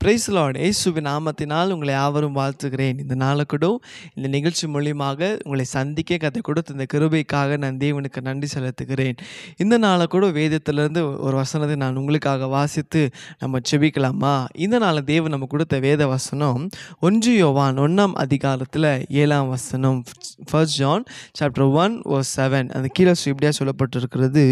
Price Lord. இயேசுவின் நாமத்தினால் உங்களை யாவரும் வாழ்த்துகிறேன். இந்த நாளை கூட இந்த நிகழ்ச்சி மூலியமாக உங்களை சந்திக்க கர்த்தர் கொடுத்த இந்த கிருபைக்காக நான் தேவனுக்கு நன்றி செலுத்துகிறேன். இந்த நாளை கூட வேதத்திலிருந்து ஒரு வசனத்தை நான் உங்களுக்காக வாசித்து நம்ம செபிக்கலாமா? இந்த நாளை தேவன் நம்ம கொடுத்த வேத வசனம் 1 யோவான் 1ஆம் அதிகாரத்தில் 7ஆம் வசனம். 1 John chapter 1 verse 7. அந்த கீழே இப்படியா சொல்லப்பட்டிருக்கிறது,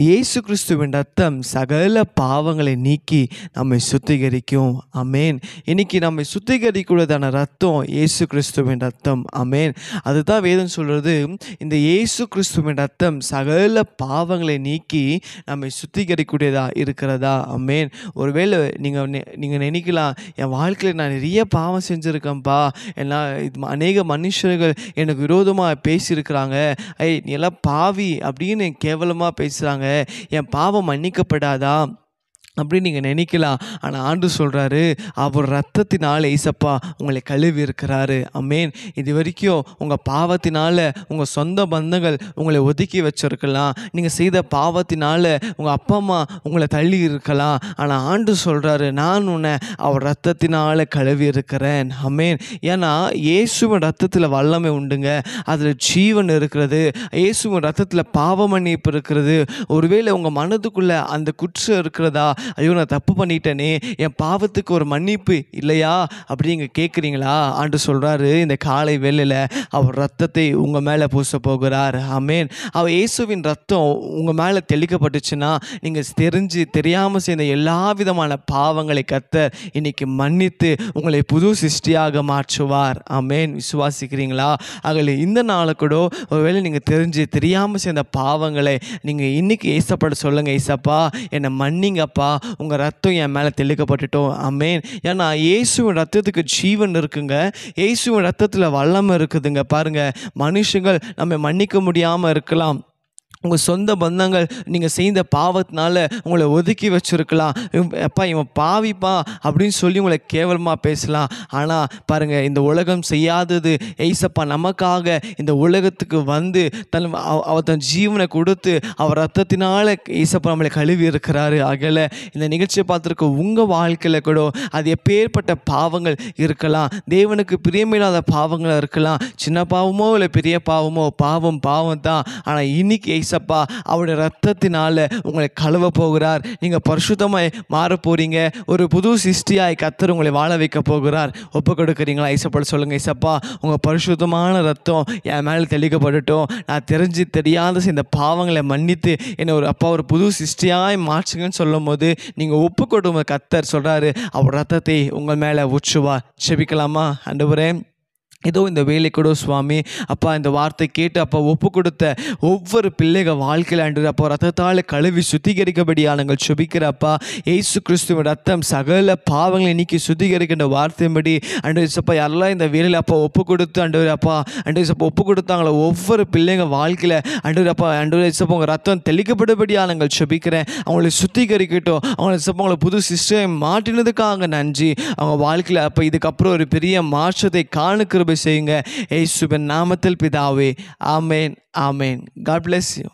இயேசு கிறிஸ்துவின் ரத்தம் சகல பாவங்களை நீக்கி நம்மை சுத்திகரிக்கும். ஆமேன். இன்னைக்கு நம்மை சுத்திகரிக்கிறதான ரத்தம் இயேசு கிறிஸ்துவின் ரத்தம். ஆமேன். அதுதான் வேதம் சொல்றது, இந்த இயேசு கிறிஸ்துவின் ரத்தம் சகல பாவங்களை நீக்கி நம்மை சுத்திகரிக்கூடியதா இருக்கிறதா? ஆமேன். ஒருவேளை நீங்கள் நினைக்கலாம், என் வாழ்க்கையில் நான் நிறைய பாவம் செஞ்சுருக்கேன்ப்பா, ஏன்னா அநேக மனுஷர்கள் எனக்கு விரோதமாக பேசியிருக்கிறாங்க, நீ எல்லாம் பாவி அப்படின்னு கேவலமாக பேசுகிறாங்க, என் பாவம் மன்னிக்கப்படாதா அப்படின்னு நீங்கள் நினைக்கலாம். ஆனால் ஆண்டு சொல்கிறாரு, அவர் ரத்தத்தினால் ஏசப்பா உங்களை கழுவி இருக்கிறாரு. ஆமேன். இது வரைக்கும் உங்கள் பாவத்தினால் உங்கள் சொந்த பந்தங்கள் உங்களை ஒதுக்கி வச்சிருக்கலாம், நீங்கள் செய்த பாவத்தினால் உங்கள் அப்பா அம்மா உங்களை தள்ளி இருக்கலாம். ஆனால் ஆண்டு சொல்கிறாரு, நான் உன்னை அவர் ரத்தத்தினால் கழுவி இருக்கிறேன். ஆமேன். ஏன்னா இயேசுவின் ரத்தத்தில் வல்லமை உண்டுங்க, அதில் ஜீவன் இருக்கிறது. இயேசுவின் ரத்தத்தில் பாவ மன்னிப்பு இருக்கிறது. ஒருவேளை உங்கள் மனதுக்குள்ளே அந்த குற்றம் இருக்கிறதா, ஐயோ நான் தப்பு பண்ணிட்டேனே, என் பாவத்துக்கு ஒரு மன்னிப்பு இல்லையா அப்படிங்க கேட்குறீங்களா? ஆண்டு சொல்கிறாரு, இந்த காலை வேளையில் அவர் ரத்தத்தை உங்கள் மேலே பூச போகிறார். ஆமேன். அவர் இயேசுவின் ரத்தம் உங்கள் மேலே தெளிக்கப்பட்டுச்சுன்னா நீங்கள் தெரியாமல் செய்த எல்லா விதமான பாவங்களை கர்த்தர் இன்னைக்கு மன்னித்து உங்களை புது சிருஷ்டியாக மாற்றுவார். ஆமேன். விசுவாசிக்கிறீங்களா? ஆகல இந்த நாளை கூட ஒருவேளை நீங்கள் தெரியாமல் செய்த பாவங்களை நீங்கள் இன்னைக்கு ஏசப்பட சொல்லுங்கள், ஏசப்பா என்னை மன்னிங்கப்பா, உங்கள் ரத்தம் என் மேலே தெளிக்கப்பட்டுட்டோம். ஆமேன். ஏன்னா இயேசுவின் ரத்தத்துக்கு ஜீவன் இருக்குங்க, இயேசுவின் ரத்தத்தில் வல்லமை இருக்குதுங்க. பாருங்கள், மனுஷங்கள் நம்ம மன்னிக்க முடியாமல் இருக்கலாம், உங்கள் சொந்த பந்தங்கள் நீங்கள் செய்த பாவத்தினால உங்களை ஒதுக்கி வச்சுருக்கலாம், அப்பா இவன் பாவிப்பா அப்படின்னு சொல்லி உங்களை கேவலமாக பேசலாம். ஆனால் பாருங்கள், இந்த உலகம் செய்யாதது ஏசப்பா நமக்காக இந்த உலகத்துக்கு வந்து அவர் தன் ஜீவனை கொடுத்து அவர் ரத்தத்தினால ஏசப்பா நம்மளை கழுவி இருக்கிறாரு. ஆகல இந்த நிகழ்ச்சியை பார்த்துருக்க உங்கள் வாழ்க்கையில் கூட அது எப்பேற்பட்ட பாவங்கள் இருக்கலாம், தேவனுக்கு பிரியமில்லாத பாவங்கள் இருக்கலாம், சின்ன பாவமோ இல்லை பெரிய பாவமோ, பாவம் தான். ஆனால் இன்னைக்கு ஏசப்பா அவருடைய ரத்தத்தினால உங்களை கழுவ போகிறார். நீங்கள் பரிசுத்தமாய் மாற போறீங்க, ஒரு புது சிருஷ்டியாய் கர்த்தர் உங்களை வாழ வைக்க போகிறார். ஒப்பு கொடுக்குறீங்களா? ஏசப்பா சொல்லுங்கள், ஏசப்பா உங்கள் பரிசுத்தமான ரத்தம் என் மேலே தெளிக்கப்படட்டும், நான் தெரியாத இந்த பாவங்களை மன்னித்து என்னை ஒரு புது சிருஷ்டியாய் மாற்றுங்கன்னு சொல்லும் போது நீங்கள் ஒப்பு கொடுங்க. கர்த்தர் சொல்கிறாரு, அவர் ரத்தத்தை உங்கள் மேலே ஊற்றுவார். செபிக்கலாமா? ஆண்டவரே, ஏதோ இந்த வேலை கூட சுவாமி, அப்பா இந்த வார்த்தை கேட்டு அப்பா ஒப்பு கொடுத்த ஒவ்வொரு பிள்ளைகள் வாழ்க்கையில் அன்று அப்பா ரத்தத்தால் கழுவி சுத்திகரிக்கபடியா நாங்கள் சுபிக்கிறப்பா. இயேசு கிறிஸ்துவின் ரத்தம் சகல பாவங்களை நீக்கி சுத்திகரிக்கின்ற வார்த்தையின்படி அன்று அப்பா யாரெல்லாம் இந்த வேலையில் அப்பா ஒப்பு கொடுத்து அப்பா ஒப்பு கொடுத்தாங்களோ ஒவ்வொரு பிள்ளைங்க வாழ்க்கையில் அப்பா உங்கள் ரத்தம் தெளிக்கப்படபடியா நாங்கள் சுபிக்கிறேன். அவங்களை சுத்திகரிக்கட்டும், அவங்களை புது சிஸ்டம் மாற்றினதுக்காக நன்றி. அவங்க வாழ்க்கையில் அப்போ இதுக்கப்புறம் ஒரு பெரிய மாற்றத்தை காணுக்கிற செய்யுங்க. இயேசுவின் நாமத்தில் பிதாவே. ஆமேன். ஆமேன். God bless you.